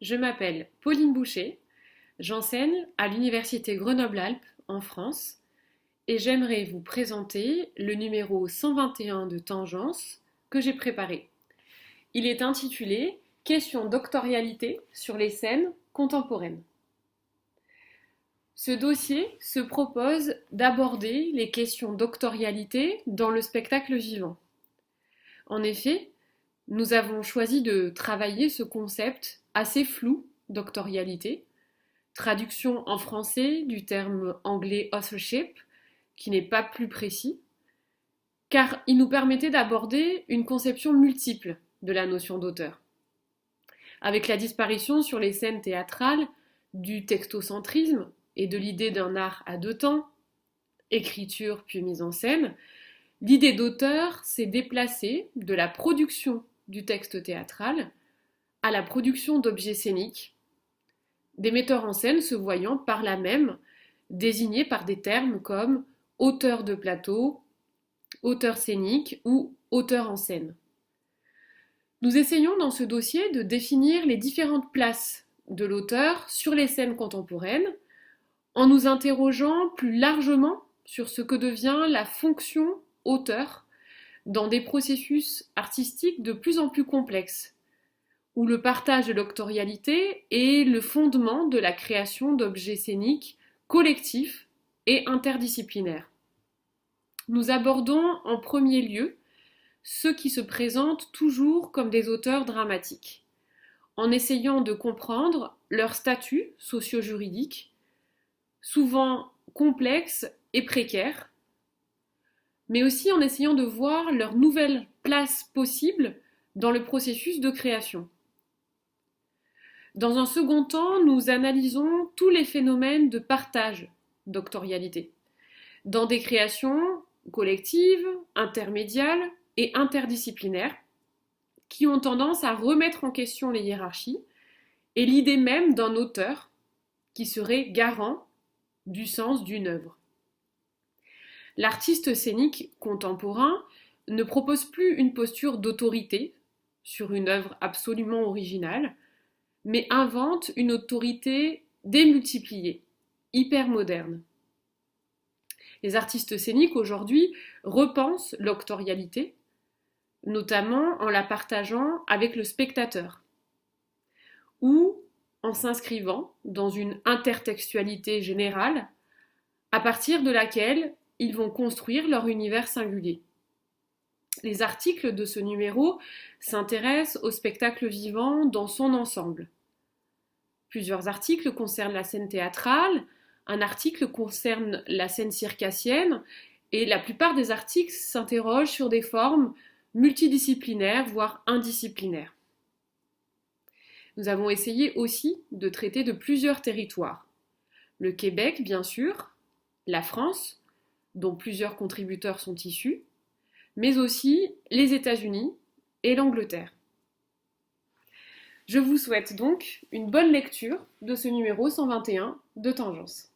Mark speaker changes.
Speaker 1: Je m'appelle Pauline Boucher, j'enseigne à l'Université Grenoble-Alpes en France et j'aimerais vous présenter le numéro 121 de Tangence que j'ai préparé. Il est intitulé Questions doctorialité sur les scènes contemporaines. Ce dossier se propose d'aborder les questions doctorialité dans le spectacle vivant. En effet, nous avons choisi de travailler ce concept assez flou, doctorialité, traduction en français du terme anglais authorship, qui n'est pas plus précis, car il nous permettait d'aborder une conception multiple de la notion d'auteur. Avec la disparition sur les scènes théâtrales du textocentrisme et de l'idée d'un art à deux temps, écriture puis mise en scène, l'idée d'auteur s'est déplacée de la production du texte théâtral à la production d'objets scéniques, des metteurs en scène se voyant par là même désignés par des termes comme auteur de plateau, auteur scénique ou auteur en scène. Nous essayons dans ce dossier de définir les différentes places de l'auteur sur les scènes contemporaines en nous interrogeant plus largement sur ce que devient la fonction auteur dans des processus artistiques de plus en plus complexes, où le partage de l'autorialité est le fondement de la création d'objets scéniques collectifs et interdisciplinaires. Nous abordons en premier lieu ceux qui se présentent toujours comme des auteurs dramatiques, en essayant de comprendre leur statut socio-juridique, souvent complexe et précaire, mais aussi en essayant de voir leur nouvelle place possible dans le processus de création. Dans un second temps, nous analysons tous les phénomènes de partage doctorialité, dans des créations collectives, intermédiaires et interdisciplinaires, qui ont tendance à remettre en question les hiérarchies et l'idée même d'un auteur qui serait garant du sens d'une œuvre. L'artiste scénique contemporain ne propose plus une posture d'autorité sur une œuvre absolument originale, mais invente une autorité démultipliée, hyper moderne. Les artistes scéniques aujourd'hui repensent l'autorialité, notamment en la partageant avec le spectateur, ou en s'inscrivant dans une intertextualité générale à partir de laquelle ils vont construire leur univers singulier. Les articles de ce numéro s'intéressent au spectacle vivant dans son ensemble. Plusieurs articles concernent la scène théâtrale, un article concerne la scène circassienne, et la plupart des articles s'interrogent sur des formes multidisciplinaires, voire indisciplinaires. Nous avons essayé aussi de traiter de plusieurs territoires. Le Québec, bien sûr, la France, dont plusieurs contributeurs sont issus, mais aussi les États-Unis et l'Angleterre. Je vous souhaite donc une bonne lecture de ce numéro 121 de Tangence.